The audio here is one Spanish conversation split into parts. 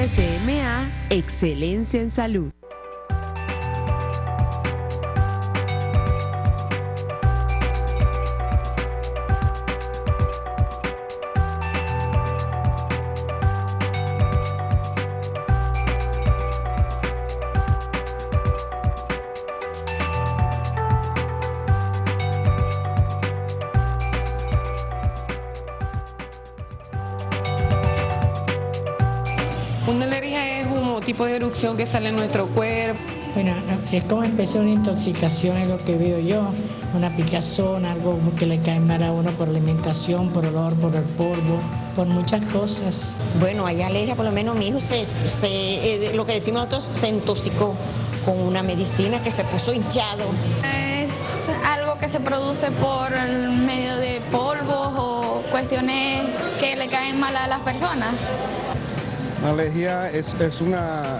CCMA, Excelencia en Salud. Una alergia es un tipo de erupción que sale en nuestro cuerpo. Bueno, es como especie de una intoxicación, es lo que veo yo, una picazón, algo que le cae mal a uno por alimentación, por olor, por el polvo, por muchas cosas. Bueno, hay alergia, por lo menos mi hijo lo que decimos nosotros, se intoxicó con una medicina que se puso hinchado. Es algo que se produce por medio de polvos o cuestiones que le caen mal a las personas. La alergia es una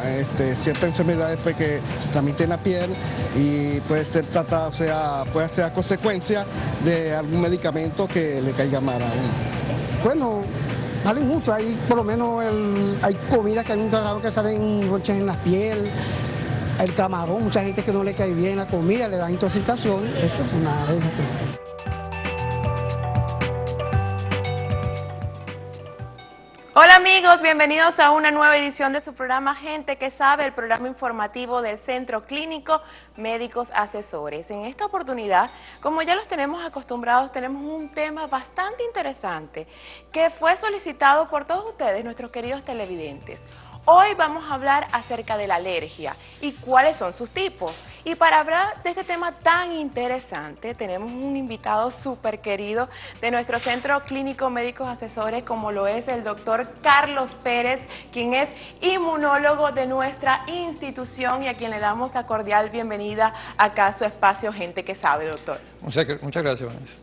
cierta enfermedad que se transmite en la piel y puede ser tratada, o sea, puede ser a consecuencia de algún medicamento que le caiga mal a uno. Bueno, salen mucho, hay por lo menos hay comidas que hay un cagado que salen ronchas en la piel, el camarón, mucha gente que no le cae bien la comida, le da intoxicación, eso es una alergia. Hola amigos, bienvenidos a una nueva edición de su programa Gente que Sabe, el programa informativo del Centro Clínico Médicos Asesores. En esta oportunidad, como ya los tenemos acostumbrados, tenemos un tema bastante interesante que fue solicitado por todos ustedes, nuestros queridos televidentes. Hoy vamos a hablar acerca de la alergia y cuáles son sus tipos. Y para hablar de este tema tan interesante, tenemos un invitado súper querido de nuestro Centro Clínico Médicos Asesores, como lo es el doctor Carlos Pérez, quien es inmunólogo de nuestra institución y a quien le damos la cordial bienvenida acá a su espacio Gente que Sabe, doctor. Muchas gracias, Vanessa.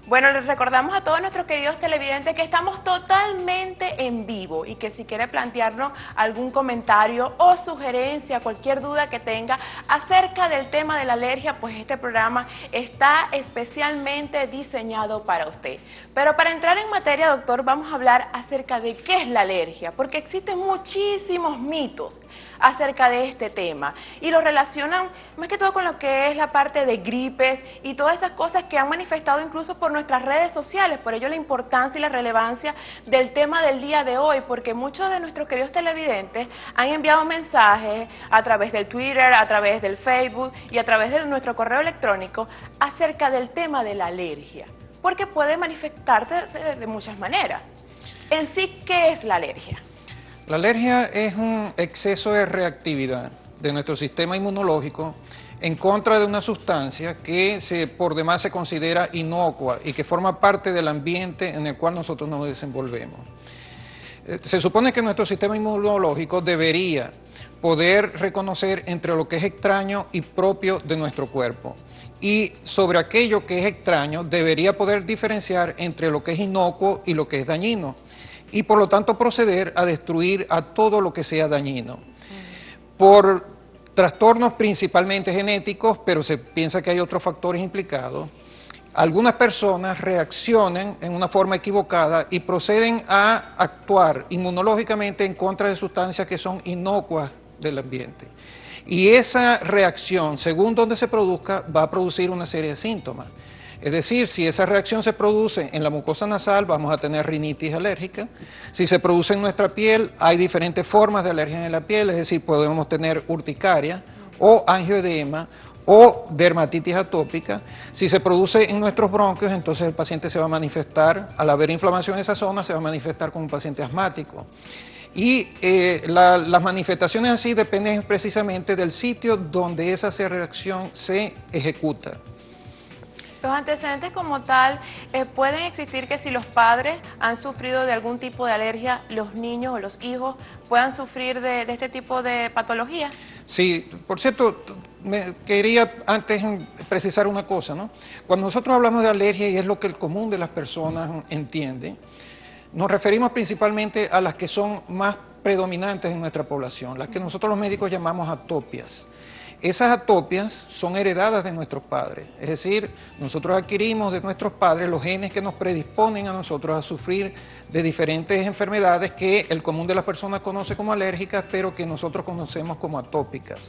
Bueno, les recordamos a todos nuestros queridos televidentes que estamos totalmente en vivo y que si quiere plantearnos algún comentario o sugerencia, cualquier duda que tenga acerca del tema de la alergia, pues este programa está especialmente diseñado para usted. Pero para entrar en materia, doctor, vamos a hablar acerca de qué es la alergia, porque existen muchísimos mitos acerca de este tema y lo relacionan más que todo con lo que es la parte de gripes y todas esas cosas que han manifestado incluso por nuestras redes sociales. Por ello la importancia y la relevancia del tema del día de hoy, porque muchos de nuestros queridos televidentes han enviado mensajes a través del Twitter, a través del Facebook y a través de nuestro correo electrónico acerca del tema de la alergia, porque puede manifestarse de muchas maneras. En sí, ¿qué es la alergia? La alergia es un exceso de reactividad de nuestro sistema inmunológico en contra de una sustancia que por demás se considera inocua y que forma parte del ambiente en el cual nosotros nos desenvolvemos. Se supone que nuestro sistema inmunológico debería poder reconocer entre lo que es extraño y propio de nuestro cuerpo, y sobre aquello que es extraño debería poder diferenciar entre lo que es inocuo y lo que es dañino, y por lo tanto proceder a destruir a todo lo que sea dañino. Por trastornos principalmente genéticos, pero se piensa que hay otros factores implicados, algunas personas reaccionan en una forma equivocada y proceden a actuar inmunológicamente en contra de sustancias que son inocuas del ambiente. Y esa reacción, según donde se produzca, va a producir una serie de síntomas. Es decir, si esa reacción se produce en la mucosa nasal, vamos a tener rinitis alérgica. Si se produce en nuestra piel, hay diferentes formas de alergia en la piel, es decir, podemos tener urticaria o angioedema o dermatitis atópica. Si se produce en nuestros bronquios, entonces el paciente se va a manifestar, al haber inflamación en esa zona, se va a manifestar como un paciente asmático. Y las manifestaciones así dependen precisamente del sitio donde esa reacción se ejecuta. Los antecedentes como tal pueden existir que si los padres han sufrido de algún tipo de alergia, los niños o los hijos puedan sufrir de este tipo de patología. Sí, por cierto, me quería antes precisar una cosa, ¿no? Cuando nosotros hablamos de alergia, y es lo que el común de las personas entiende, nos referimos principalmente a las que son más predominantes en nuestra población, las que nosotros los médicos llamamos atopias. Esas atopias son heredadas de nuestros padres, es decir, nosotros adquirimos de nuestros padres los genes que nos predisponen a nosotros a sufrir de diferentes enfermedades que el común de las personas conoce como alérgicas, pero que nosotros conocemos como atópicas.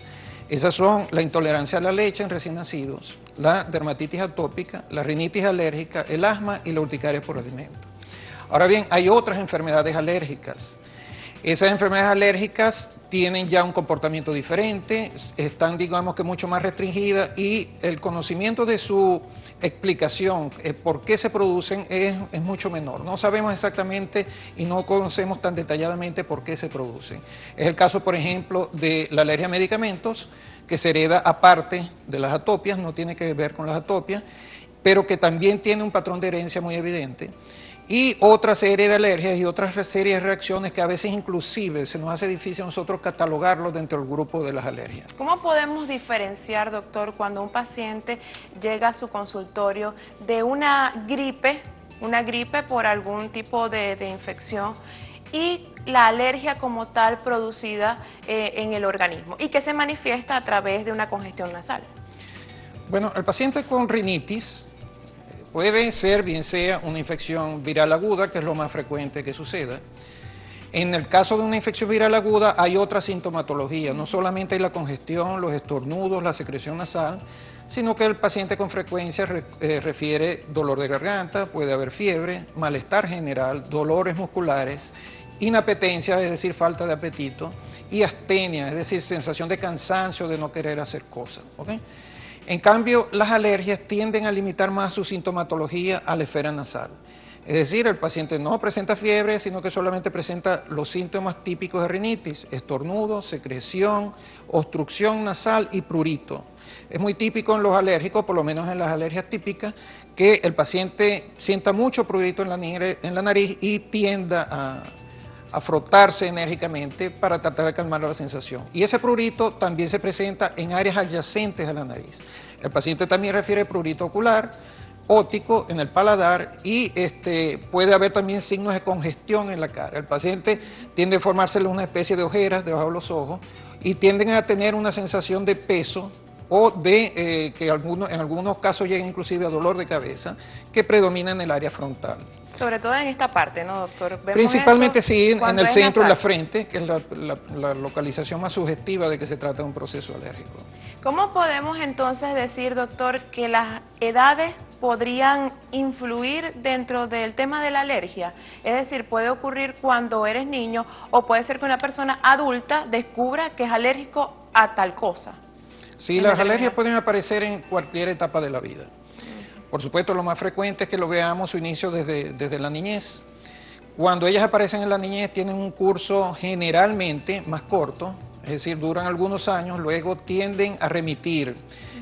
Esas son la intolerancia a la leche en recién nacidos, la dermatitis atópica, la rinitis alérgica, el asma y la urticaria por alimentos. Ahora bien, hay otras enfermedades alérgicas. Esas enfermedades alérgicas tienen ya un comportamiento diferente, están, digamos que, mucho más restringidas y el conocimiento de su explicación, por qué se producen, es mucho menor. No sabemos exactamente y no conocemos tan detalladamente por qué se producen. Es el caso, por ejemplo, de la alergia a medicamentos, que se hereda aparte de las atopias, no tiene que ver con las atopias, pero que también tiene un patrón de herencia muy evidente. Y otra serie de alergias y otras series de reacciones que a veces inclusive se nos hace difícil a nosotros catalogarlos dentro del grupo de las alergias. ¿Cómo podemos diferenciar, doctor, cuando un paciente llega a su consultorio de una gripe por algún tipo de infección y la alergia como tal producida en el organismo y que se manifiesta a través de una congestión nasal? Bueno, el paciente con rinitis puede ser, bien sea una infección viral aguda, que es lo más frecuente que suceda. En el caso de una infección viral aguda hay otra sintomatología, no solamente hay la congestión, los estornudos, la secreción nasal, sino que el paciente con frecuencia refiere dolor de garganta, puede haber fiebre, malestar general, dolores musculares, inapetencia, es decir, falta de apetito, y astenia, es decir, sensación de cansancio, de no querer hacer cosas, ¿okay? En cambio, las alergias tienden a limitar más su sintomatología a la esfera nasal. Es decir, el paciente no presenta fiebre, sino que solamente presenta los síntomas típicos de rinitis: estornudo, secreción, obstrucción nasal y prurito. Es muy típico en los alérgicos, por lo menos en las alergias típicas, que el paciente sienta mucho prurito en la nariz y tienda a frotarse enérgicamente para tratar de calmar la sensación. Y ese prurito también se presenta en áreas adyacentes a la nariz. El paciente también refiere prurito ocular, óptico en el paladar y puede haber también signos de congestión en la cara. El paciente tiende a formársele una especie de ojeras debajo de los ojos y tienden a tener una sensación de peso o de que en algunos casos llega inclusive a dolor de cabeza, que predomina en el área frontal. Sobre todo en esta parte, ¿no, doctor? Principalmente sí, en el centro de la frente, que es la localización más sugestiva de que se trata de un proceso alérgico. ¿Cómo podemos entonces decir, doctor, que las edades podrían influir dentro del tema de la alergia? Es decir, puede ocurrir cuando eres niño o puede ser que una persona adulta descubra que es alérgico a tal cosa. Sí, las alergias pueden aparecer en cualquier etapa de la vida. Por supuesto, lo más frecuente es que lo veamos su inicio desde la niñez. Cuando ellas aparecen en la niñez tienen un curso generalmente más corto, es decir, duran algunos años, luego tienden a remitir.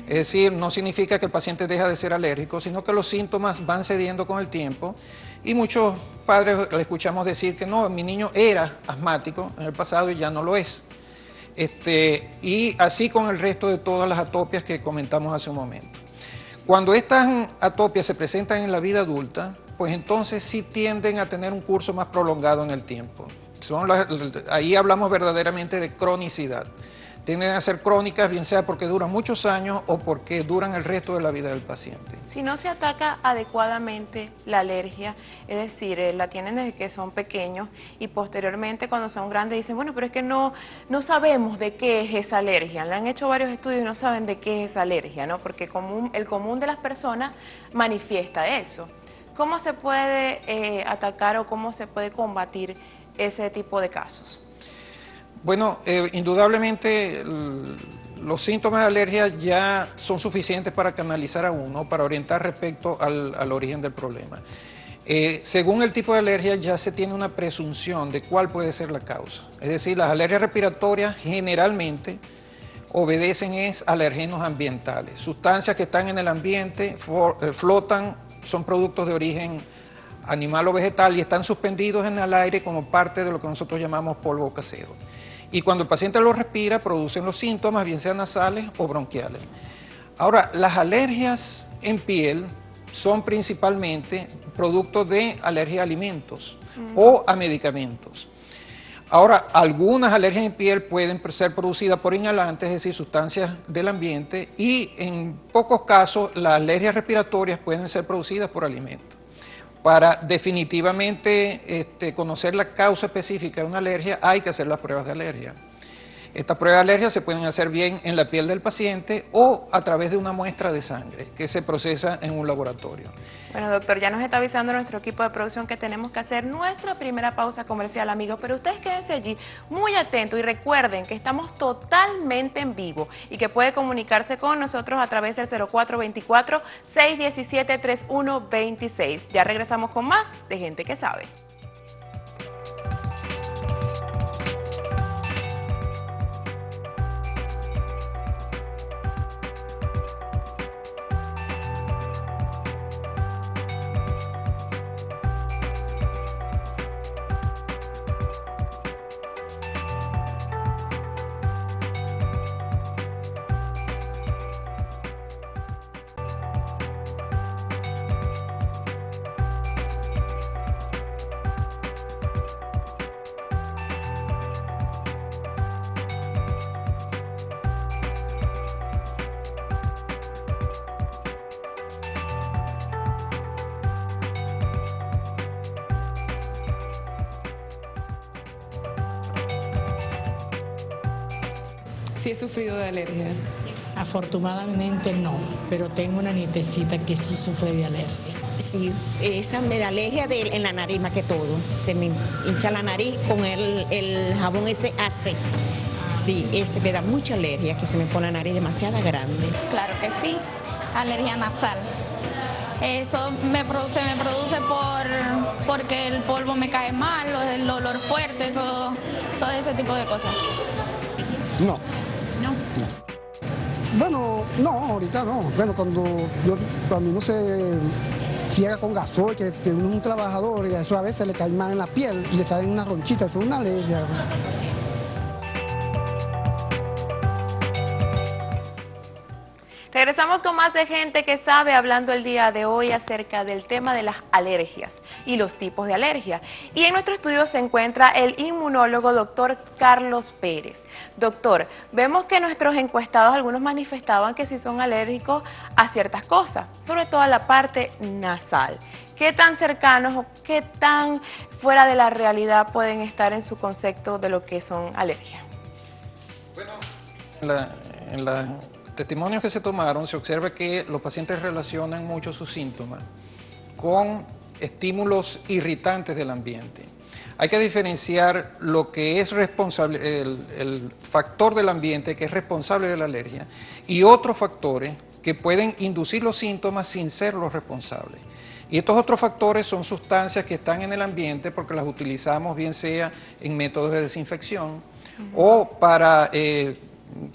Es decir, no significa que el paciente deja de ser alérgico, sino que los síntomas van cediendo con el tiempo y muchos padres le escuchamos decir que no, mi niño era asmático en el pasado y ya no lo es. Y así con el resto de todas las atopias que comentamos hace un momento. Cuando estas atopias se presentan en la vida adulta, pues entonces sí tienden a tener un curso más prolongado en el tiempo. Ahí hablamos verdaderamente de cronicidad. Tienden a ser crónicas, bien sea porque duran muchos años o porque duran el resto de la vida del paciente. Si no se ataca adecuadamente la alergia, es decir, la tienen desde que son pequeños y posteriormente cuando son grandes dicen, bueno, pero es que no sabemos de qué es esa alergia. Le han hecho varios estudios y no saben de qué es esa alergia, ¿no? Porque el común de las personas manifiesta eso. ¿Cómo se puede atacar o cómo se puede combatir ese tipo de casos? Bueno, indudablemente los síntomas de alergia ya son suficientes para canalizar a uno, para orientar respecto al origen del problema. Según el tipo de alergia ya se tiene una presunción de cuál puede ser la causa. Es decir, las alergias respiratorias generalmente obedecen a alergenos ambientales, sustancias que están en el ambiente, flotan, son productos de origen animal o vegetal y están suspendidos en el aire como parte de lo que nosotros llamamos polvo casero. Y cuando el paciente lo respira, producen los síntomas, bien sean nasales o bronquiales. Ahora, las alergias en piel son principalmente producto de alergia a alimentos o a medicamentos. Ahora, algunas alergias en piel pueden ser producidas por inhalantes, es decir, sustancias del ambiente, y en pocos casos las alergias respiratorias pueden ser producidas por alimentos. Para definitivamente conocer la causa específica de una alergia hay que hacer las pruebas de alergia. Estas pruebas de alergia se pueden hacer bien en la piel del paciente o a través de una muestra de sangre que se procesa en un laboratorio. Bueno, doctor, ya nos está avisando nuestro equipo de producción que tenemos que hacer nuestra primera pausa comercial, amigos, pero ustedes quédense allí muy atentos y recuerden que estamos totalmente en vivo y que puede comunicarse con nosotros a través del 0424-617-3126. Ya regresamos con más de Gente que Sabe. Sí he sufrido de alergia. Afortunadamente no, pero tengo una nietecita que sí sufre de alergia. Sí, esa me da alergia en la nariz más que todo. Se me hincha la nariz con el jabón ese AC. Sí, ese me da mucha alergia, que se me pone la nariz demasiado grande. Claro que sí, alergia nasal. Eso me produce porque el polvo me cae mal, el olor fuerte, todo ese tipo de cosas. No. Bueno, no, ahorita no. Bueno, cuando uno se ciega con gasoil, que uno es un trabajador y a eso a veces le cae mal en la piel y le salen una ronchita, eso es una alergia. Regresamos con más de Gente que Sabe, hablando el día de hoy acerca del tema de las alergias y los tipos de alergia. Y en nuestro estudio se encuentra el inmunólogo doctor Carlos Pérez. Doctor, vemos que nuestros encuestados, algunos manifestaban que sí son alérgicos a ciertas cosas, sobre todo a la parte nasal. ¿Qué tan cercanos o qué tan fuera de la realidad pueden estar en su concepto de lo que son alergias? Bueno, en los testimonios que se tomaron se observa que los pacientes relacionan mucho sus síntomas con estímulos irritantes del ambiente. Hay que diferenciar lo que es responsable, el factor del ambiente que es responsable de la alergia y otros factores que pueden inducir los síntomas sin ser los responsables. Y estos otros factores son sustancias que están en el ambiente porque las utilizamos bien sea en métodos de desinfección o para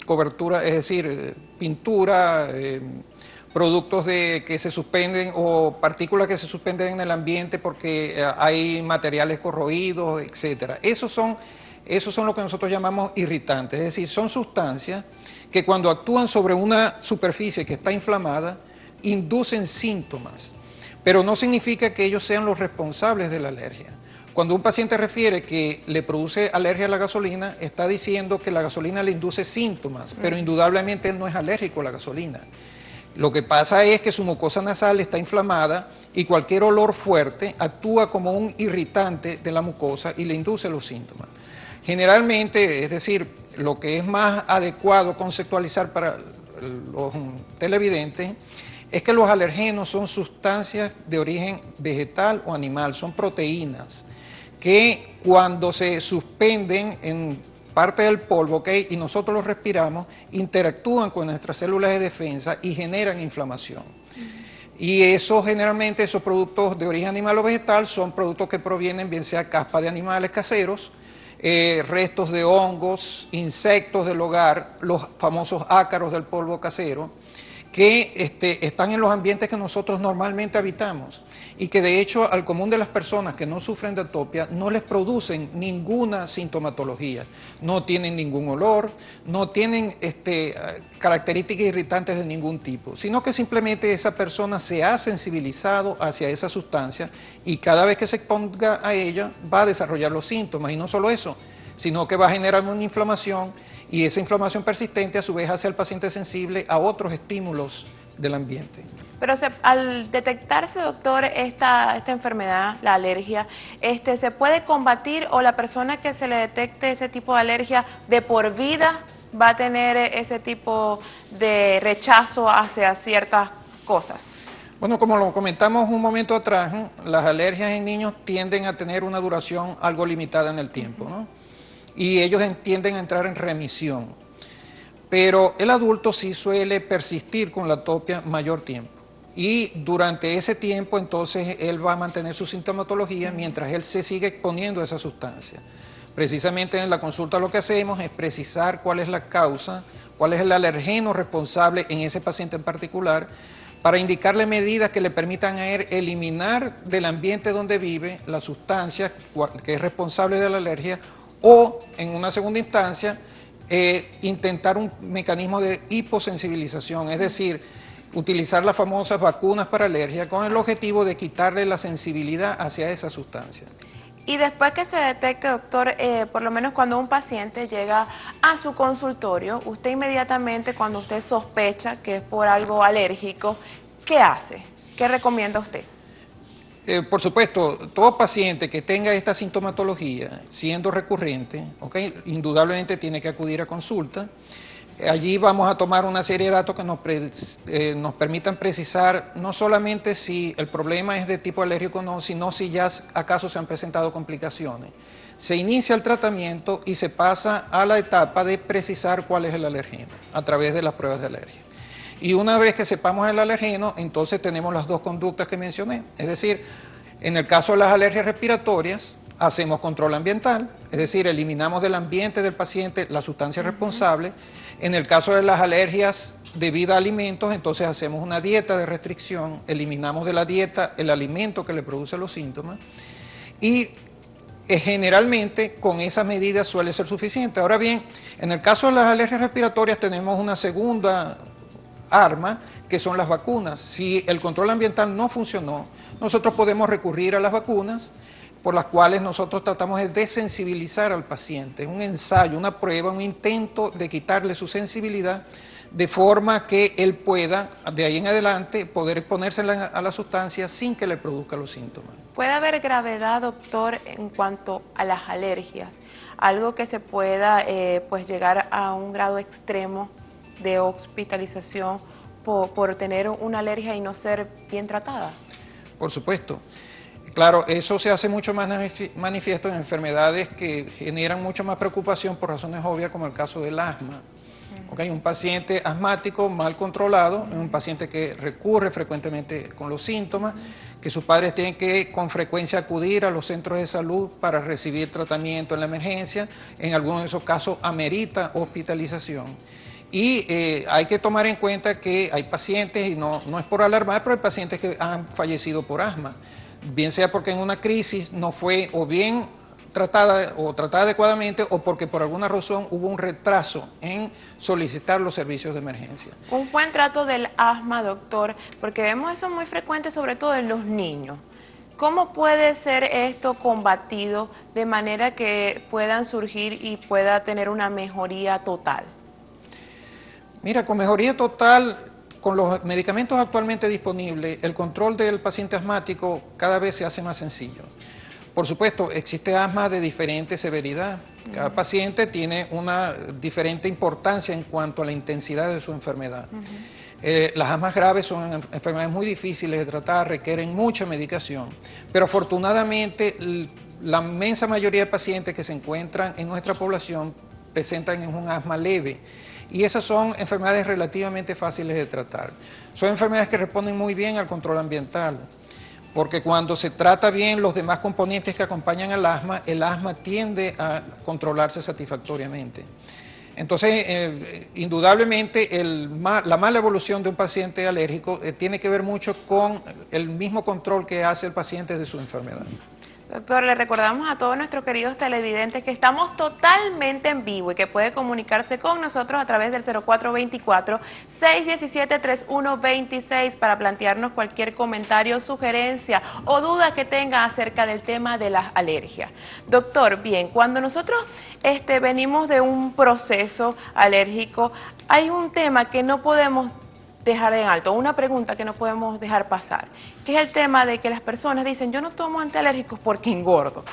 cobertura, es decir, pintura, productos que se suspenden o partículas que se suspenden en el ambiente porque hay materiales corroídos, etcétera. Esos son lo que nosotros llamamos irritantes, es decir, son sustancias que cuando actúan sobre una superficie que está inflamada, inducen síntomas, pero no significa que ellos sean los responsables de la alergia. Cuando un paciente refiere que le produce alergia a la gasolina, está diciendo que la gasolina le induce síntomas, pero indudablemente él no es alérgico a la gasolina. Lo que pasa es que su mucosa nasal está inflamada y cualquier olor fuerte actúa como un irritante de la mucosa y le induce los síntomas. Generalmente, es decir, lo que es más adecuado conceptualizar para los televidentes es que los alergenos son sustancias de origen vegetal o animal, son proteínas que cuando se suspenden en parte del polvo, ¿okay?, y nosotros los respiramos, interactúan con nuestras células de defensa y generan inflamación. Y eso generalmente, esos productos de origen animal o vegetal, son productos que provienen bien sea caspa de animales caseros, restos de hongos, insectos del hogar, los famosos ácaros del polvo casero, que están en los ambientes que nosotros normalmente habitamos y que de hecho al común de las personas que no sufren de atopia no les producen ninguna sintomatología, no tienen ningún olor, no tienen características irritantes de ningún tipo, sino que simplemente esa persona se ha sensibilizado hacia esa sustancia y cada vez que se exponga a ella va a desarrollar los síntomas. Y no solo eso, sino que va a generar una inflamación y esa inflamación persistente a su vez hace al paciente sensible a otros estímulos del ambiente. Pero al detectarse, doctor, esta enfermedad, la alergia, ¿se puede combatir o la persona que se le detecte ese tipo de alergia de por vida va a tener ese tipo de rechazo hacia ciertas cosas? Bueno, como lo comentamos un momento atrás, las alergias en niños tienden a tener una duración algo limitada en el tiempo, ¿no? Y ellos tienden a entrar en remisión. Pero el adulto sí suele persistir con la atopia mayor tiempo. Y durante ese tiempo, entonces, él va a mantener su sintomatología mientras él se sigue exponiendo a esa sustancia. Precisamente en la consulta lo que hacemos es precisar cuál es la causa, cuál es el alergeno responsable en ese paciente en particular, para indicarle medidas que le permitan a él eliminar del ambiente donde vive la sustancia que es responsable de la alergia o, en una segunda instancia, intentar un mecanismo de hiposensibilización, es decir, utilizar las famosas vacunas para alergia con el objetivo de quitarle la sensibilidad hacia esa sustancia. Y después que se detecte, doctor, por lo menos cuando un paciente llega a su consultorio, usted inmediatamente, cuando usted sospecha que es por algo alérgico, ¿qué hace? ¿Qué recomienda usted? Por supuesto, todo paciente que tenga esta sintomatología, siendo recurrente, indudablemente tiene que acudir a consulta. Allí vamos a tomar una serie de datos que nos permitan precisar no solamente si el problema es de tipo alérgico o no, sino si ya acaso se han presentado complicaciones. Se inicia el tratamiento y se pasa a la etapa de precisar cuál es el alergeno a través de las pruebas de alergia. Y una vez que sepamos el alergeno, entonces tenemos las dos conductas que mencioné. Es decir, en el caso de las alergias respiratorias, hacemos control ambiental, es decir, eliminamos del ambiente del paciente la sustancia responsable. En el caso de las alergias debidas a alimentos, entonces hacemos una dieta de restricción, eliminamos de la dieta el alimento que le produce los síntomas y generalmente con esas medidas suele ser suficiente. Ahora bien, en el caso de las alergias respiratorias tenemos una segunda arma, que son las vacunas. Si el control ambiental no funcionó, nosotros podemos recurrir a las vacunas, por las cuales nosotros tratamos de desensibilizar al paciente, un ensayo, una prueba, un intento de quitarle su sensibilidad, de forma que él pueda, de ahí en adelante, poder exponerse a la sustancia sin que le produzca los síntomas. ¿Puede haber gravedad, doctor, en cuanto a las alergias? Algo que se pueda pues llegar a un grado extremo de hospitalización por tener una alergia y no ser bien tratada. Por supuesto. Claro, eso se hace mucho más manifiesto en enfermedades que generan mucho más preocupación por razones obvias, como el caso del asma. Un paciente asmático mal controlado es un paciente que recurre frecuentemente con los síntomas, que sus padres tienen que con frecuencia acudir a los centros de salud para recibir tratamiento en la emergencia, en algunos de esos casos amerita hospitalización. Y hay que tomar en cuenta que hay pacientes, y no es por alarmar, pero hay pacientes que han fallecido por asma, bien sea porque en una crisis no fue o bien tratada adecuadamente o porque por alguna razón hubo un retraso en solicitar los servicios de emergencia. Un buen trato del asma, doctor, porque vemos eso muy frecuente sobre todo en los niños. ¿Cómo puede ser esto combatido de manera que puedan surgir y pueda tener una mejoría total? Mira, con mejoría total, con los medicamentos actualmente disponibles, el control del paciente asmático cada vez se hace más sencillo. Por supuesto, existe asma de diferente severidad. Cada paciente tiene una diferente importancia en cuanto a la intensidad de su enfermedad. Las asmas graves son enfermedades muy difíciles de tratar, requieren mucha medicación, pero afortunadamente la inmensa mayoría de pacientes que se encuentran en nuestra población presentan un asma leve. Y esas son enfermedades relativamente fáciles de tratar. Son enfermedades que responden muy bien al control ambiental, porque cuando se trata bien los demás componentes que acompañan al asma, el asma tiende a controlarse satisfactoriamente. Entonces, indudablemente, la mala evolución de un paciente alérgico tiene que ver mucho con el mismo control que hace el paciente de su enfermedad. Doctor, le recordamos a todos nuestros queridos televidentes que estamos totalmente en vivo y que puede comunicarse con nosotros a través del 0424-617-3126 para plantearnos cualquier comentario, sugerencia o duda que tenga acerca del tema de las alergias. Doctor, bien, cuando nosotros venimos de un proceso alérgico, hay un tema que no podemos dejar en alto, una pregunta que no podemos dejar pasar, que es el tema de que las personas dicen, yo no tomo antialérgicos porque engordo,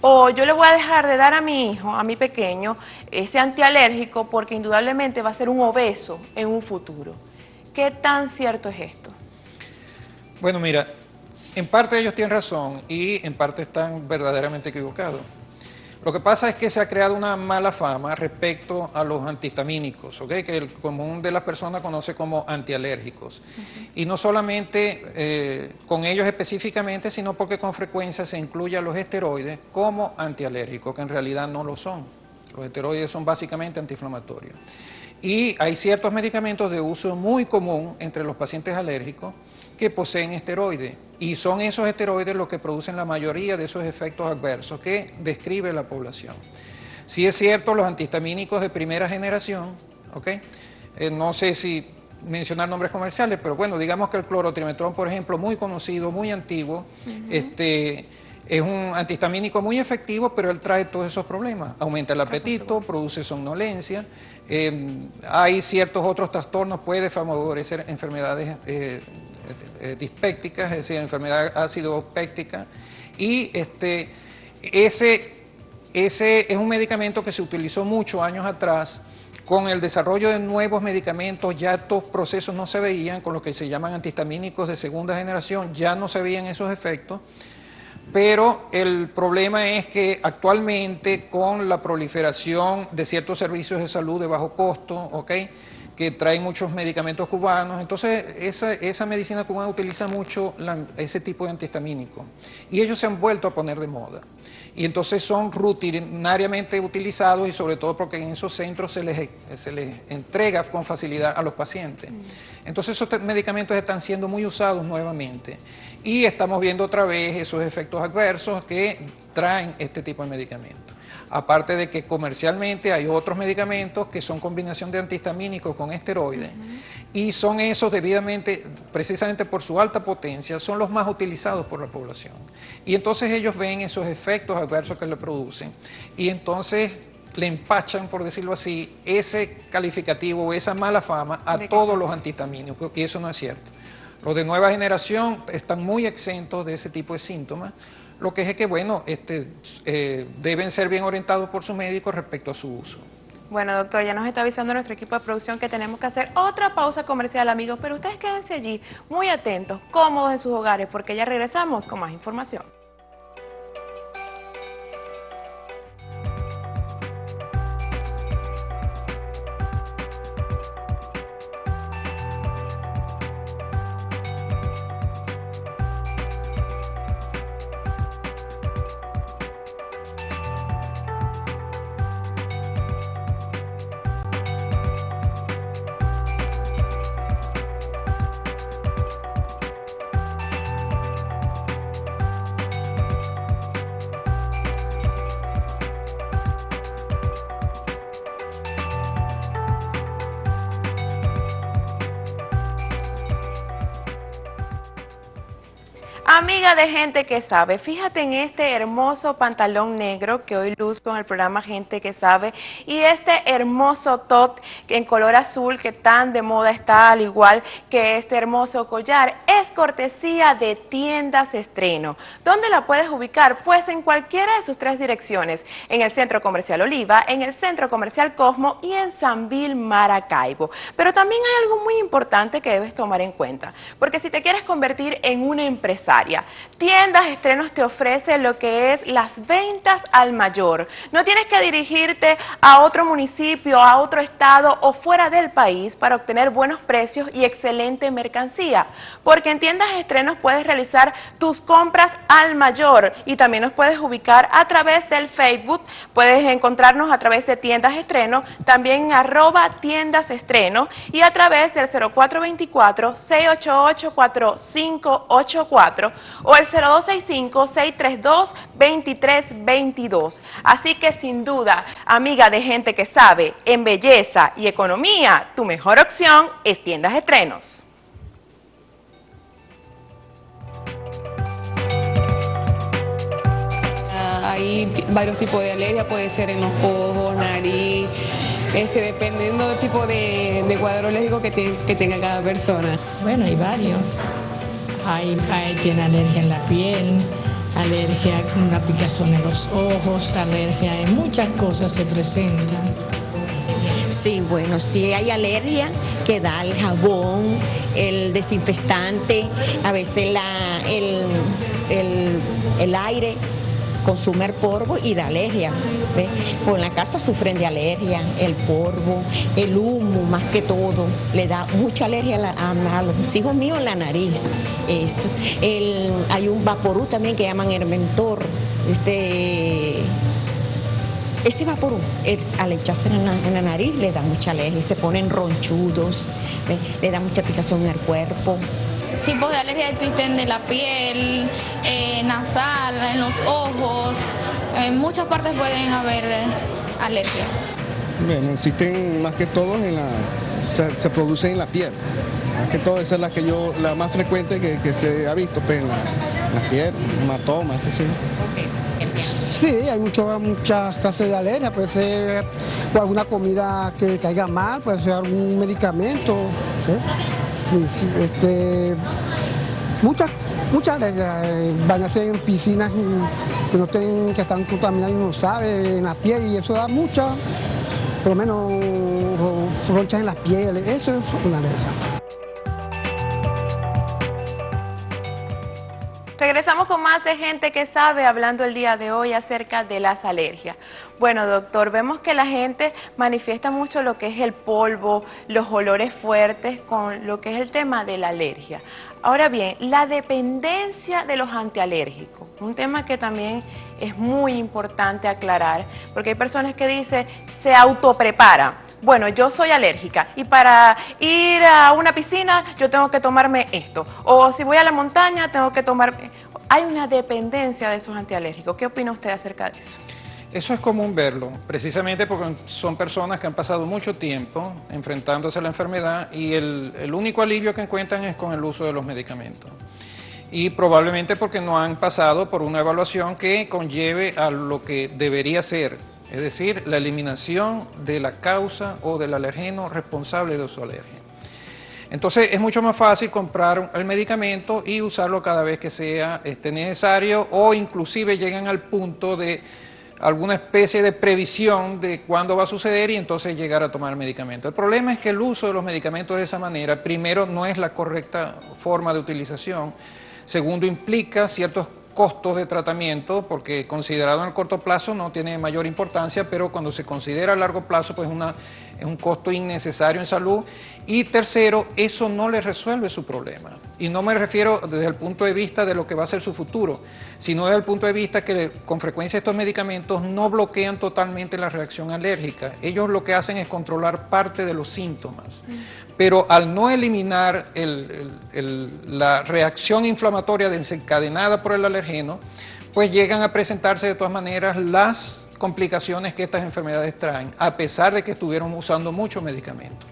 o yo le voy a dejar de dar a mi hijo, a mi pequeño, ese antialérgico porque indudablemente va a ser un obeso en un futuro. ¿Qué tan cierto es esto? Bueno, mira, en parte ellos tienen razón y en parte están verdaderamente equivocados. Lo que pasa es que se ha creado una mala fama respecto a los antihistamínicos, ¿okay? Que el común de las personas conoce como antialérgicos. Y no solamente con ellos específicamente, sino porque con frecuencia se incluye a los esteroides como antialérgicos, que en realidad no lo son. Los esteroides son básicamente antiinflamatorios. Y hay ciertos medicamentos de uso muy común entre los pacientes alérgicos que poseen esteroides, y son esos esteroides los que producen la mayoría de esos efectos adversos que describe la población. Sí es cierto, los antihistamínicos de primera generación, ¿okay? No sé si mencionar nombres comerciales, pero bueno, digamos que el clorotrimetrón, por ejemplo, muy conocido, muy antiguo, es un antihistamínico muy efectivo, pero él trae todos esos problemas. Aumenta el apetito, produce somnolencia, hay ciertos otros trastornos, puede favorecer enfermedades dispépticas, es decir, enfermedad ácido-péctica, y ese es un medicamento que se utilizó muchos años atrás. Con el desarrollo de nuevos medicamentos ya estos procesos no se veían, con lo que se llaman antihistamínicos de segunda generación, ya no se veían esos efectos. Pero el problema es que actualmente con la proliferación de ciertos servicios de salud de bajo costo, ¿okay? Que traen muchos medicamentos cubanos, entonces esa medicina cubana utiliza mucho ese tipo de antihistamínicos y ellos se han vuelto a poner de moda y entonces son rutinariamente utilizados, y sobre todo porque en esos centros se les entrega con facilidad a los pacientes. Entonces esos medicamentos están siendo muy usados nuevamente y estamos viendo otra vez esos efectos adversos que traen este tipo de medicamentos. Aparte de que comercialmente hay otros medicamentos que son combinación de antihistamínicos con esteroides, y son esos debidamente, precisamente por su alta potencia, son los más utilizados por la población. Y entonces ellos ven esos efectos adversos que le producen, y entonces le empachan, por decirlo así, ese calificativo, esa mala fama a todos los antihistamínicos, y eso no es cierto. Los de nueva generación están muy exentos de ese tipo de síntomas. Lo que es que, bueno, deben ser bien orientados por su médico respecto a su uso. Bueno, doctor, ya nos está avisando nuestro equipo de producción que tenemos que hacer otra pausa comercial, amigos, pero ustedes quédense allí, muy atentos, cómodos en sus hogares, porque ya regresamos con más información. Amiga de Gente que Sabe, fíjate en este hermoso pantalón negro que hoy luzco en el programa Gente que Sabe, y este hermoso top en color azul que tan de moda está, al igual que este hermoso collar, es cortesía de Tiendas Estreno. ¿Dónde la puedes ubicar? Pues en cualquiera de sus tres direcciones, en el Centro Comercial Oliva, en el Centro Comercial Cosmo y en Sanvil, Maracaibo. Pero también hay algo muy importante que debes tomar en cuenta, porque si te quieres convertir en una empresaria, Tiendas Estrenos te ofrece lo que es las ventas al mayor. No tienes que dirigirte a otro municipio, a otro estado o fuera del país para obtener buenos precios y excelente mercancía, porque en Tiendas Estrenos puedes realizar tus compras al mayor y también nos puedes ubicar a través del Facebook. Puedes encontrarnos a través de Tiendas Estreno, también en @tiendasestreno y a través del 0424-688-4584 número, o el 0265-632-2322. Así que sin duda, amiga de gente que sabe en belleza y economía, tu mejor opción es Tiendas Estrenos. Hay varios tipos de alergia, puede ser en los ojos, nariz, dependiendo del tipo de cuadro alérgico que tenga cada persona. Bueno, hay varios. Tiene alergia en la piel, alergia con una picazón en los ojos, alergia en muchas cosas se presentan. Sí, bueno, sí hay alergia que da el jabón, el desinfectante, a veces el aire consume el polvo y da alergia. ¿Ves? Con la casa sufren de alergia, el polvo, el humo más que todo, le da mucha alergia a los hijos míos en la nariz. Eso. Hay un vaporú también que llaman Hermentor. Ese vaporú, al echarse en la nariz, le da mucha alergia, se ponen ronchudos, le da mucha picazón en el cuerpo. Tipos de alergia existen de la piel, nasal, en los ojos, en muchas partes pueden haber alergia. Bueno, existen más que todo se producen en la piel. Más que todo esa es la más frecuente que se ha visto, pues, en la piel, hematomas, así. Sí, hay muchas clases de alergia, puede ser por alguna comida que caiga mal, puede ser algún medicamento. Sí, muchas alergias, bañarse en piscinas que están contaminadas y no sabe, en la piel, y eso da muchas, por lo menos ronchas en las pieles, eso es una alergia. Regresamos con más de gente que sabe, hablando el día de hoy acerca de las alergias. Bueno, doctor, vemos que la gente manifiesta mucho lo que es el polvo, los olores fuertes con lo que es el tema de la alergia. Ahora bien, la dependencia de los antialérgicos, un tema que también es muy importante aclarar, porque hay personas que dicen, se autoprepara. Bueno, yo soy alérgica y para ir a una piscina yo tengo que tomarme esto. O si voy a la montaña tengo que tomarme... Hay una dependencia de esos antialérgicos. ¿Qué opina usted acerca de eso? Eso es común verlo, precisamente porque son personas que han pasado mucho tiempo enfrentándose a la enfermedad y el único alivio que encuentran es con el uso de los medicamentos. Y probablemente porque no han pasado por una evaluación que conlleve a lo que debería ser. Es decir, la eliminación de la causa o del alergeno responsable de su alergia. Entonces es mucho más fácil comprar el medicamento y usarlo cada vez que sea necesario, o inclusive llegan al punto de alguna especie de previsión de cuándo va a suceder y entonces llegar a tomar el medicamento. El problema es que el uso de los medicamentos de esa manera, primero, no es la correcta forma de utilización, segundo, implica ciertos costos de tratamiento, porque considerado en el corto plazo no tiene mayor importancia, pero cuando se considera a largo plazo pues es un costo innecesario en salud. Y tercero, eso no le resuelve su problema. Y no me refiero desde el punto de vista de lo que va a ser su futuro, sino desde el punto de vista que con frecuencia estos medicamentos no bloquean totalmente la reacción alérgica. Ellos lo que hacen es controlar parte de los síntomas. Pero al no eliminar la reacción inflamatoria desencadenada por el alergeno, pues llegan a presentarse de todas maneras las complicaciones que estas enfermedades traen, a pesar de que estuvieron usando mucho medicamento.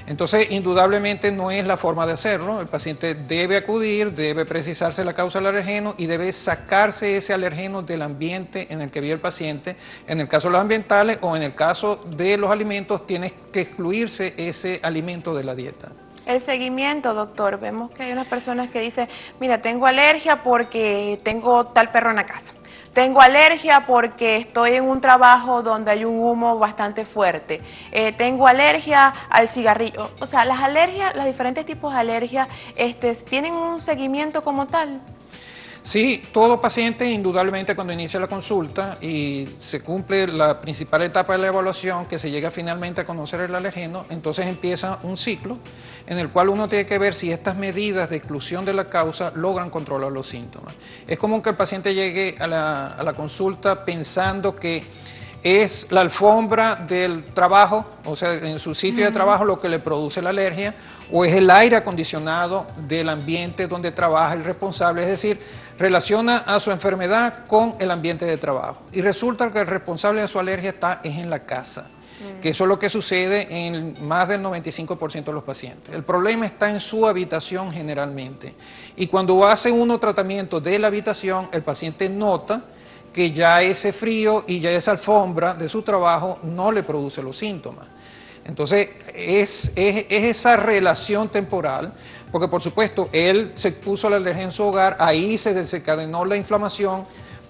Entonces, indudablemente no es la forma de hacerlo. El paciente debe acudir, debe precisarse la causa del alergeno y debe sacarse ese alergeno del ambiente en el que vive el paciente. En el caso de los ambientales o en el caso de los alimentos, tiene que excluirse ese alimento de la dieta. El seguimiento, doctor, vemos que hay unas personas que dicen, mira, tengo alergia porque tengo tal perro en la casa. Tengo alergia porque estoy en un trabajo donde hay un humo bastante fuerte. Tengo alergia al cigarrillo. O sea, las alergias, los diferentes tipos de alergias, ¿tienen un seguimiento como tal? Sí, todo paciente indudablemente cuando inicia la consulta y se cumple la principal etapa de la evaluación, que se llega finalmente a conocer el alergeno, entonces empieza un ciclo en el cual uno tiene que ver si estas medidas de exclusión de la causa logran controlar los síntomas. Es común que el paciente llegue a la consulta pensando que es la alfombra del trabajo, o sea, en su sitio de trabajo lo que le produce la alergia, o es el aire acondicionado del ambiente donde trabaja el responsable, es decir, relaciona a su enfermedad con el ambiente de trabajo. Y resulta que el responsable de su alergia es en la casa, que eso es lo que sucede en más del 95% de los pacientes. El problema está en su habitación generalmente. Y cuando hace uno tratamiento de la habitación, el paciente nota que ya ese frío y ya esa alfombra de su trabajo no le produce los síntomas. Entonces, es esa relación temporal, porque por supuesto, él se puso la alergia en su hogar, ahí se desencadenó la inflamación,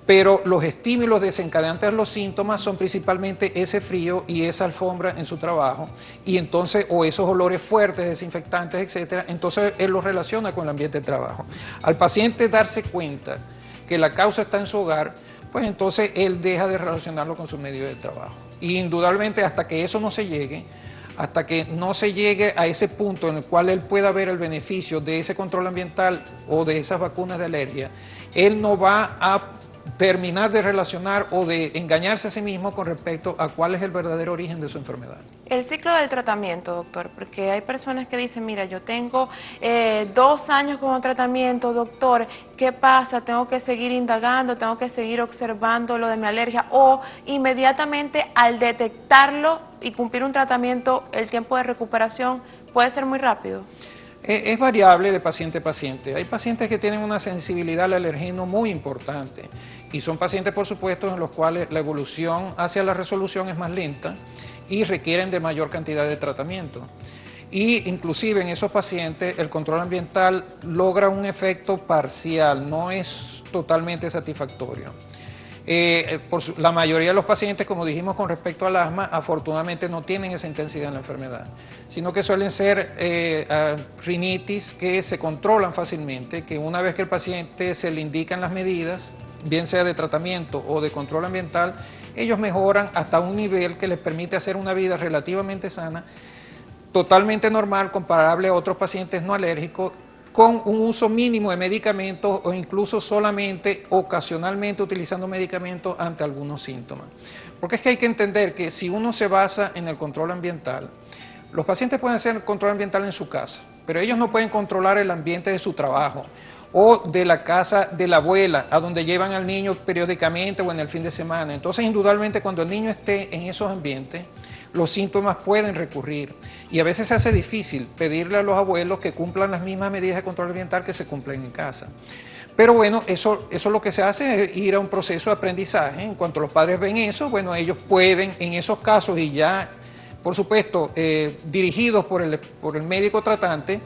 pero los estímulos desencadenantes de los síntomas son principalmente ese frío y esa alfombra en su trabajo, y entonces, o esos olores fuertes, desinfectantes, etcétera, entonces él los relaciona con el ambiente de trabajo. Al paciente darse cuenta que la causa está en su hogar, pues entonces él deja de relacionarlo con su medio de trabajo. Y indudablemente hasta que eso no se llegue, hasta que no se llegue a ese punto en el cual él pueda ver el beneficio de ese control ambiental o de esas vacunas de alergia, él no va a terminar de relacionar o de engañarse a sí mismo con respecto a cuál es el verdadero origen de su enfermedad. El ciclo del tratamiento, doctor, porque hay personas que dicen, mira, yo tengo 2 años con un tratamiento, doctor, ¿qué pasa? ¿Tengo que seguir indagando? ¿Tengo que seguir observando lo de mi alergia? O inmediatamente al detectarlo y cumplir un tratamiento, el tiempo de recuperación puede ser muy rápido. Es variable de paciente a paciente. Hay pacientes que tienen una sensibilidad al alergeno muy importante y son pacientes, por supuesto, en los cuales la evolución hacia la resolución es más lenta y requieren de mayor cantidad de tratamiento. Y inclusive en esos pacientes el control ambiental logra un efecto parcial, no es totalmente satisfactorio. La mayoría de los pacientes, como dijimos con respecto al asma, afortunadamente no tienen esa intensidad en la enfermedad, sino que suelen ser rinitis que se controlan fácilmente, que una vez que el paciente se le indican las medidas, bien sea de tratamiento o de control ambiental, ellos mejoran hasta un nivel que les permite hacer una vida relativamente sana, totalmente normal, comparable a otros pacientes no alérgicos, con un uso mínimo de medicamentos o incluso solamente ocasionalmente utilizando medicamentos ante algunos síntomas. Porque es que hay que entender que si uno se basa en el control ambiental, los pacientes pueden hacer el control ambiental en su casa, pero ellos no pueden controlar el ambiente de su trabajo o de la casa de la abuela, a donde llevan al niño periódicamente o en el fin de semana. Entonces, indudablemente, cuando el niño esté en esos ambientes, los síntomas pueden recurrir y a veces se hace difícil pedirle a los abuelos que cumplan las mismas medidas de control ambiental que se cumplen en casa. Pero bueno, eso lo que se hace es ir a un proceso de aprendizaje. En cuanto los padres ven eso, bueno, ellos pueden en esos casos y ya, por supuesto, dirigidos por el médico tratante,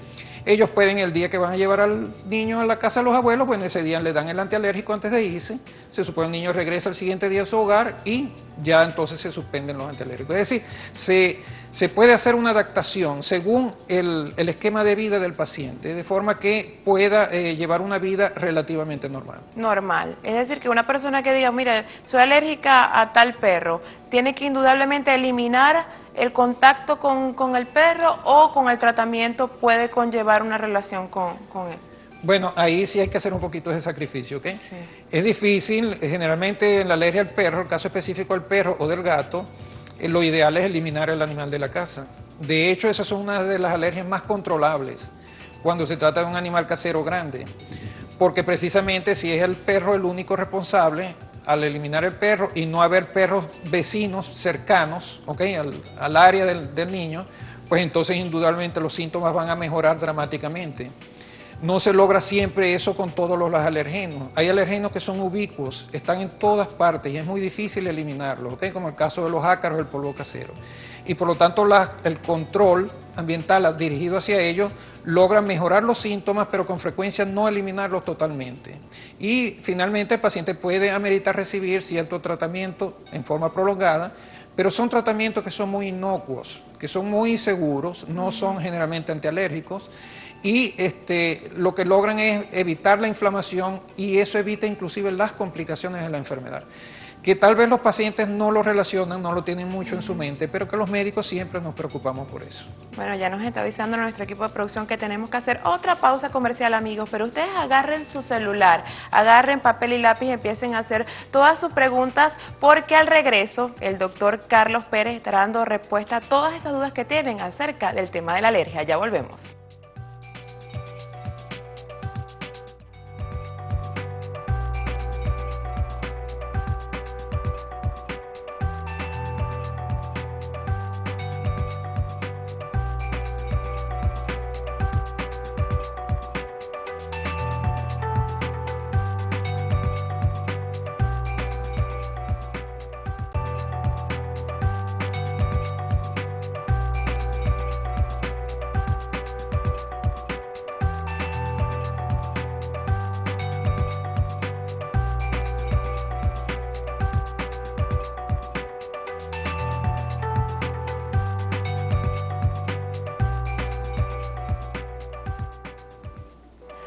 ellos pueden el día que van a llevar al niño a la casa de los abuelos, bueno, ese día le dan el antialérgico antes de irse, se supone el niño regresa el siguiente día a su hogar y ya entonces se suspenden los antialérgicos. Es decir, se puede hacer una adaptación según el esquema de vida del paciente, de forma que pueda llevar una vida relativamente normal. Normal. Es decir, que una persona que diga, mira, soy alérgica a tal perro, tiene que indudablemente eliminar el contacto con el perro o con el tratamiento puede conllevar una relación con él. Bueno, ahí sí hay que hacer un poquito de sacrificio, ¿ok? Sí. Es difícil, generalmente en la alergia al perro, el caso específico del perro o del gato, lo ideal es eliminar el animal de la casa. De hecho, esas son una de las alergias más controlables cuando se trata de un animal casero grande, porque precisamente si es el perro el único responsable, al eliminar el perro y no haber perros vecinos cercanos, ¿okay?, al área del niño, pues entonces indudablemente los síntomas van a mejorar dramáticamente. No se logra siempre eso con todos los alergenos. Hay alergenos que son ubicuos, están en todas partes y es muy difícil eliminarlos, ¿okay?, como el caso de los ácaros, el polvo casero. Y por lo tanto el control ambiental dirigido hacia ellos logra mejorar los síntomas, pero con frecuencia no eliminarlos totalmente. Y finalmente el paciente puede ameritar recibir cierto tratamiento en forma prolongada, pero son tratamientos que son muy inocuos, que son muy seguros, no son generalmente antialérgicos, y lo que logran es evitar la inflamación y eso evita inclusive las complicaciones de la enfermedad. Que tal vez los pacientes no lo relacionan, no lo tienen mucho en su mente, pero que los médicos siempre nos preocupamos por eso. Bueno, ya nos está avisando nuestro equipo de producción que tenemos que hacer otra pausa comercial, amigos, pero ustedes agarren su celular, agarren papel y lápiz y empiecen a hacer todas sus preguntas, porque al regreso el doctor Carlos Pérez estará dando respuesta a todas esas dudas que tienen acerca del tema de la alergia. Ya volvemos.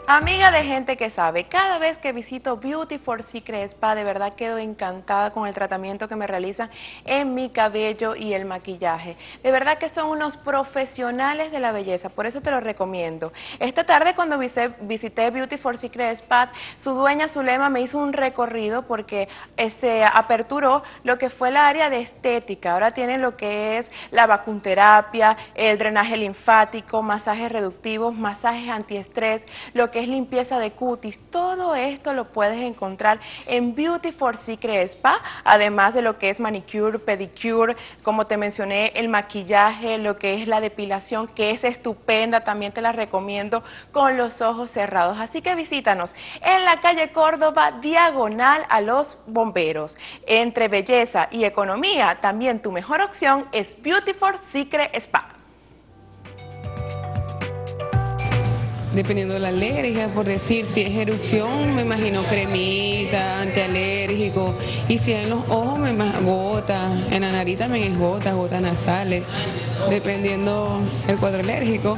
Amiga de gente que sabe, cada vez que visito Beauty for Secret Spa, de verdad quedo encantada con el tratamiento que me realizan en mi cabello y el maquillaje. De verdad que son unos profesionales de la belleza, por eso te lo recomiendo. Esta tarde cuando visité Beauty for Secret Spa, su dueña Zulema me hizo un recorrido porque se aperturó lo que fue la área de estética. Ahora tienen lo que es la vacunterapia, el drenaje linfático, masajes reductivos, masajes antiestrés, lo que es limpieza de cutis. Todo esto lo puedes encontrar en Beauty for Secret Spa, además de lo que es manicure, pedicure, como te mencioné, el maquillaje, lo que es la depilación, que es estupenda, también te la recomiendo con los ojos cerrados. Así que visítanos en la calle Córdoba, diagonal a los bomberos. Entre belleza y economía, también tu mejor opción es Beauty for Secret Spa. Dependiendo de la alergia, por decir, si es erupción, me imagino cremita, antialérgico, y si es en los ojos, me imagino gotas, en la nariz también es gotas nasales, dependiendo del cuadro alérgico.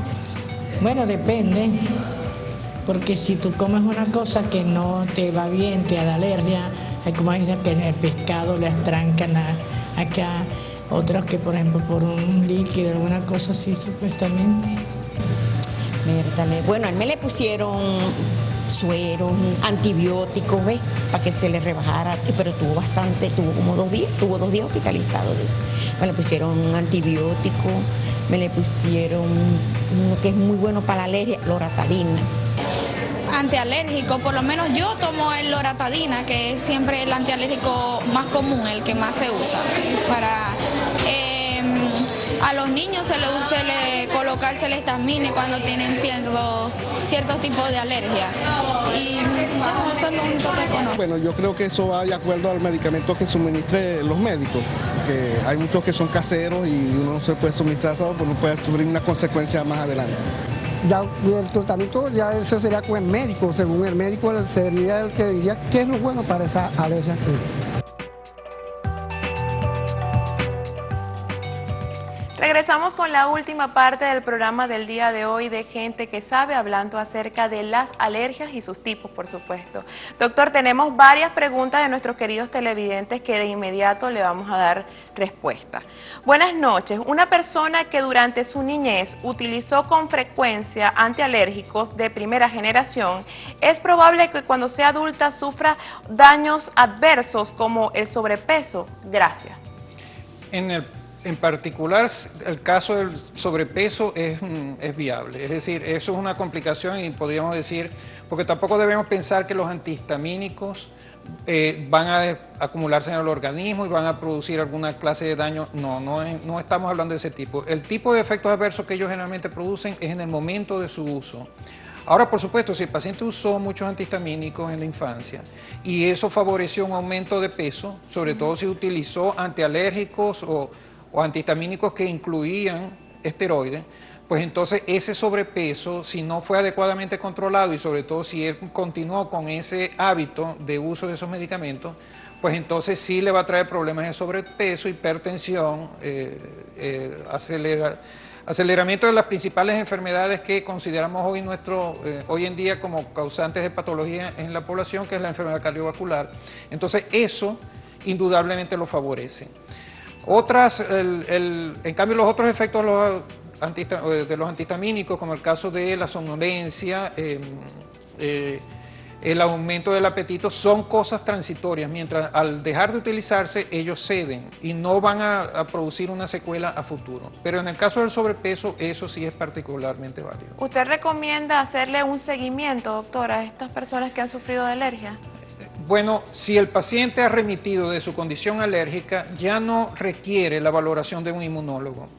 Bueno, depende, porque si tú comes una cosa que no te va bien, te da alergia, hay como dicen que en el pescado le trancan acá, otros que por ejemplo por un líquido, alguna cosa así supuestamente. Bueno, a él me le pusieron suero, antibióticos, ¿ves? Para que se le rebajara, pero tuvo como 2 días, tuvo 2 días hospitalizado. Me le pusieron antibiótico, me le pusieron uno que es muy bueno para la alergia, loratadina. Antialérgico, por lo menos yo tomo el loratadina, que es siempre el antialérgico más común, el que más se usa. Para a los niños se le colocarse el estamine cuando tienen ciertos tipos de alergia. Y eso es lo único que conozco. Bueno, yo creo que eso va de acuerdo al medicamento que suministre los médicos, que hay muchos que son caseros y uno no se puede suministrar solo, pues no puede sufrir una consecuencia más adelante. Ya el tratamiento ya eso sería con el médico, según el médico él sería el que diría qué es lo bueno para esa alergia. Regresamos con la última parte del programa del día de hoy de Gente que Sabe, hablando acerca de las alergias y sus tipos, por supuesto. Doctor, tenemos varias preguntas de nuestros queridos televidentes que de inmediato le vamos a dar respuesta. Buenas noches. Una persona que durante su niñez utilizó con frecuencia antialérgicos de primera generación, ¿es probable que cuando sea adulta sufra daños adversos como el sobrepeso? Gracias. En particular, el caso del sobrepeso es viable, es decir, eso es una complicación y podríamos decir, porque tampoco debemos pensar que los antihistamínicos van a acumularse en el organismo y van a producir alguna clase de daño. No estamos hablando de ese tipo. El tipo de efectos adversos que ellos generalmente producen es en el momento de su uso. Ahora, por supuesto, si el paciente usó muchos antihistamínicos en la infancia y eso favoreció un aumento de peso, sobre todo si utilizó antialérgicos o antihistamínicos que incluían esteroides, pues entonces ese sobrepeso, si no fue adecuadamente controlado y sobre todo si él continuó con ese hábito de uso de esos medicamentos, pues entonces sí le va a traer problemas de sobrepeso, hipertensión, aceleramiento de las principales enfermedades que consideramos hoy en día como causantes de patología en la población, que es la enfermedad cardiovascular. Entonces eso indudablemente lo favorece. En cambio, los otros efectos de los antihistamínicos, como el caso de la somnolencia, el aumento del apetito, son cosas transitorias, mientras al dejar de utilizarse ellos ceden y no van a producir una secuela a futuro. Pero en el caso del sobrepeso, eso sí es particularmente válido. ¿Usted recomienda hacerle un seguimiento, doctora, a estas personas que han sufrido de alergia? Bueno, si el paciente ha remitido de su condición alérgica, ya no requiere la valoración de un inmunólogo.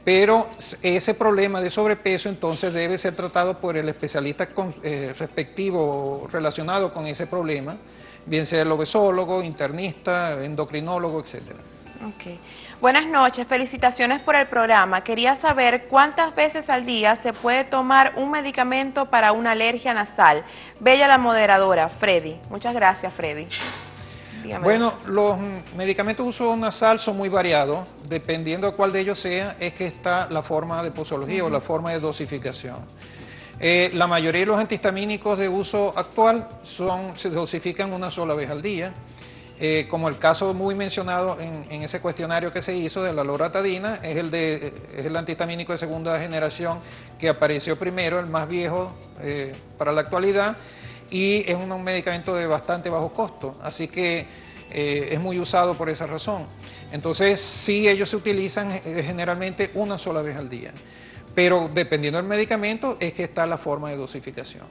Pero ese problema de sobrepeso entonces debe ser tratado por el especialista respectivo relacionado con ese problema, bien sea el obesólogo, internista, endocrinólogo, etcétera. Okay. Buenas noches, felicitaciones por el programa. Quería saber cuántas veces al día se puede tomar un medicamento para una alergia nasal. Bella la moderadora, Freddy. Muchas gracias, Freddy. Dígame. Bueno, los medicamentos de uso nasal son muy variados, dependiendo de cuál de ellos sea, es que está la forma de posología o la forma de dosificación. La mayoría de los antihistamínicos de uso actual se dosifican una sola vez al día, como el caso muy mencionado en ese cuestionario que se hizo de la loratadina, es el antihistamínico de segunda generación que apareció primero, el más viejo para la actualidad, y es un medicamento de bastante bajo costo, así que es muy usado por esa razón. Entonces, sí, ellos se utilizan generalmente una sola vez al día, pero dependiendo del medicamento es que está la forma de dosificación.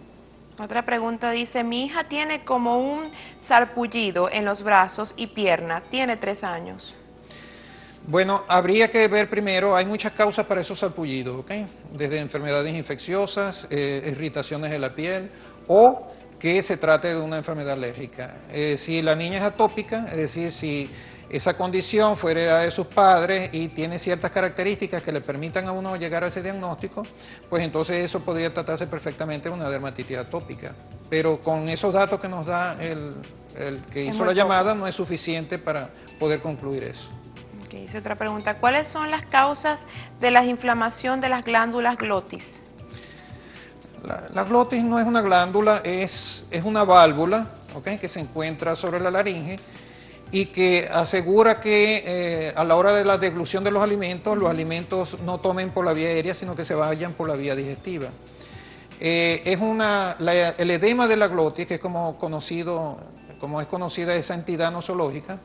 Otra pregunta dice, mi hija tiene como un sarpullido en los brazos y piernas, tiene 3 años. Bueno, habría que ver primero, hay muchas causas para esos sarpullidos, ¿ok? Desde enfermedades infecciosas, irritaciones de la piel o que se trate de una enfermedad alérgica. Si la niña es atópica, es decir, si esa condición fue heredada de sus padres y tiene ciertas características que le permitan a uno llegar a ese diagnóstico, pues entonces eso podría tratarse perfectamente de una dermatitis atópica. Pero con esos datos que nos da el que hizo la llamada no es suficiente para poder concluir eso. Okay, hice otra pregunta. ¿Cuáles son las causas de la inflamación de las glándulas glotis? La glotis no es una glándula, es una válvula, ¿okay?, que se encuentra sobre la laringe y que asegura que a la hora de la deglución de los alimentos no tomen por la vía aérea, sino que se vayan por la vía digestiva. El edema de la glotis, que es como es conocida esa entidad nosológica,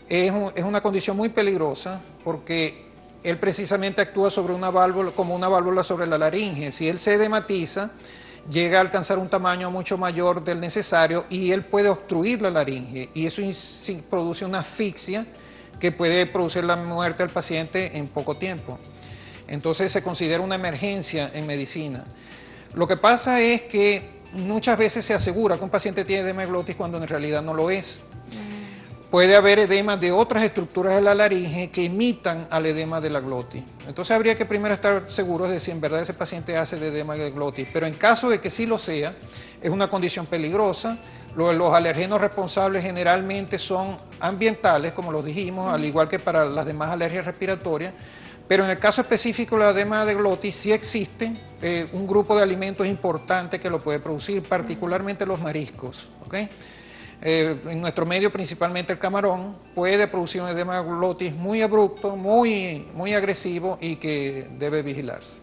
es una condición muy peligrosa porque él precisamente actúa sobre una válvula, como una válvula sobre la laringe. Si él se edematiza, llega a alcanzar un tamaño mucho mayor del necesario y él puede obstruir la laringe y eso produce una asfixia que puede producir la muerte del paciente en poco tiempo. Entonces se considera una emergencia en medicina. Lo que pasa es que muchas veces se asegura que un paciente tiene edema de glotis cuando en realidad no lo es. Puede haber edema de otras estructuras de la laringe que imitan al edema de la glotis. Entonces habría que primero estar seguros de si en verdad ese paciente hace de edema de glotis. Pero en caso de que sí lo sea, es una condición peligrosa. Los alergenos responsables generalmente son ambientales, como los dijimos, al igual que para las demás alergias respiratorias. Pero en el caso específico de la edema de glotis sí existe un grupo de alimentos importante que lo puede producir, particularmente los mariscos, ¿okay? En nuestro medio, principalmente el camarón, puede producir un edema de glotis muy abrupto, muy agresivo y que debe vigilarse.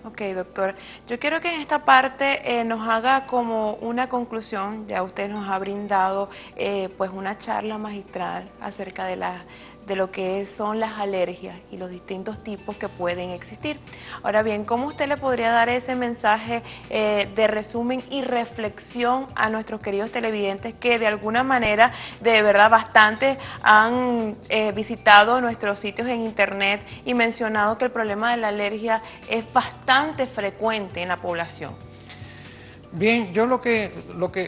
Ok, doctor. Yo quiero que en esta parte nos haga como una conclusión. Ya usted nos ha brindado pues una charla magistral acerca de lo que son las alergias y los distintos tipos que pueden existir. Ahora bien, ¿cómo usted le podría dar ese mensaje de resumen y reflexión a nuestros queridos televidentes que de alguna manera, de verdad, bastante han visitado nuestros sitios en internet y mencionado que el problema de la alergia es bastante frecuente en la población? Bien, yo lo que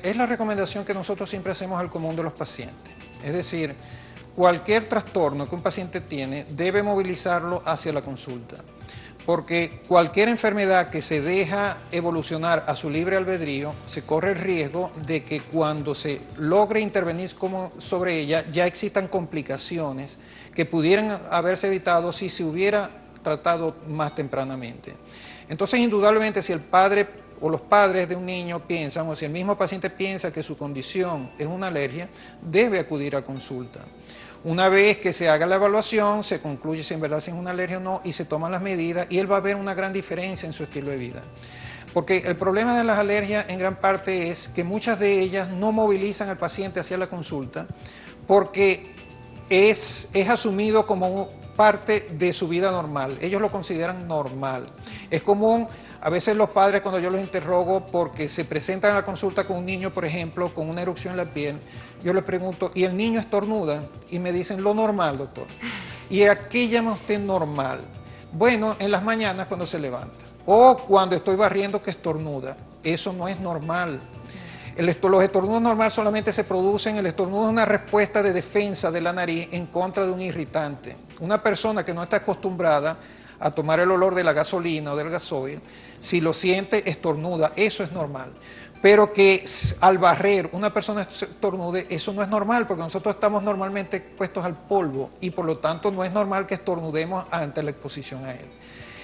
es la recomendación que nosotros siempre hacemos al común de los pacientes. Es decir, cualquier trastorno que un paciente tiene debe movilizarlo hacia la consulta, porque cualquier enfermedad que se deja evolucionar a su libre albedrío, se corre el riesgo de que cuando se logre intervenir sobre ella, ya existan complicaciones que pudieran haberse evitado si se hubiera tratado más tempranamente. Entonces, indudablemente, si el padre o los padres de un niño piensan, o si el mismo paciente piensa que su condición es una alergia, debe acudir a consulta. Una vez que se haga la evaluación, se concluye si en verdad es una alergia o no, y se toman las medidas, y él va a ver una gran diferencia en su estilo de vida. Porque el problema de las alergias en gran parte es que muchas de ellas no movilizan al paciente hacia la consulta, porque es asumido como parte de su vida normal. Ellos lo consideran normal. Es común, a veces los padres, cuando yo los interrogo porque se presentan a la consulta con un niño, por ejemplo, con una erupción en la piel, yo les pregunto, ¿y el niño estornuda? Y me dicen, lo normal, doctor. ¿Y a qué llama usted normal? Bueno, en las mañanas cuando se levanta. O cuando estoy barriendo que estornuda. Eso no es normal. Los estornudos normales solamente se producen, el estornudo es una respuesta de defensa de la nariz en contra de un irritante. Una persona que no está acostumbrada a tomar el olor de la gasolina o del gasoil, si lo siente, estornuda, eso es normal. Pero que al barrer una persona estornude, eso no es normal, porque nosotros estamos normalmente expuestos al polvo y por lo tanto no es normal que estornudemos ante la exposición a él.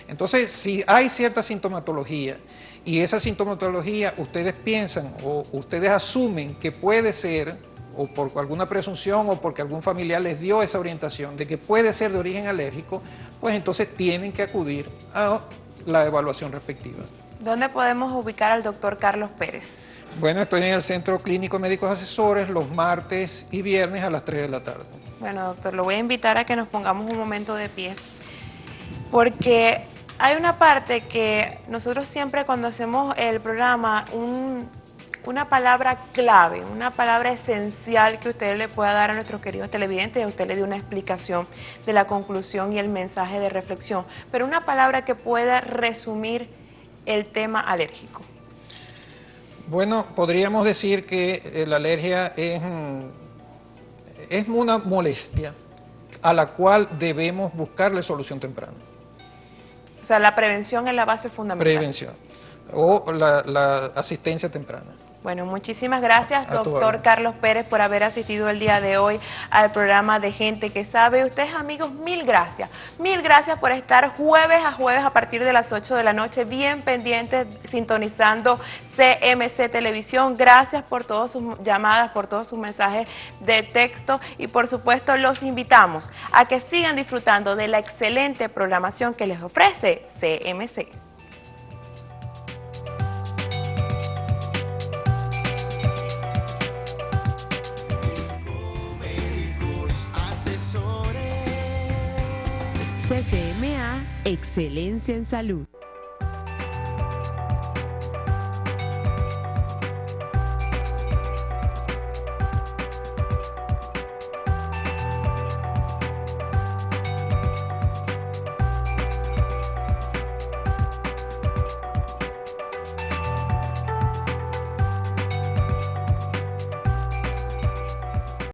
Entonces, si hay cierta sintomatología y esa sintomatología ustedes piensan o ustedes asumen que puede ser, o por alguna presunción o porque algún familiar les dio esa orientación de que puede ser de origen alérgico, pues entonces tienen que acudir a la evaluación respectiva. ¿Dónde podemos ubicar al doctor Carlos Pérez? Bueno, estoy en el Centro Clínico Médicos Asesores los martes y viernes a las 3 de la tarde. Bueno, doctor, lo voy a invitar a que nos pongamos un momento de pie, porque hay una parte que nosotros siempre cuando hacemos el programa, una palabra clave, una palabra esencial que usted le pueda dar a nuestros queridos televidentes, y a usted le dé una explicación de la conclusión y el mensaje de reflexión, pero una palabra que pueda resumir el tema alérgico. Bueno, podríamos decir que la alergia es una molestia a la cual debemos buscarle solución temprana. O sea, la prevención es la base fundamental. Prevención o la asistencia temprana. Bueno, muchísimas gracias, doctor Carlos Pérez, por haber asistido el día de hoy al programa de Gente que Sabe. Ustedes, amigos, mil gracias. Mil gracias por estar jueves a jueves a partir de las 8 de la noche, bien pendientes, sintonizando CMC Televisión. Gracias por todas sus llamadas, por todos sus mensajes de texto y, por supuesto, los invitamos a que sigan disfrutando de la excelente programación que les ofrece CMC. CCMA, Excelencia en Salud.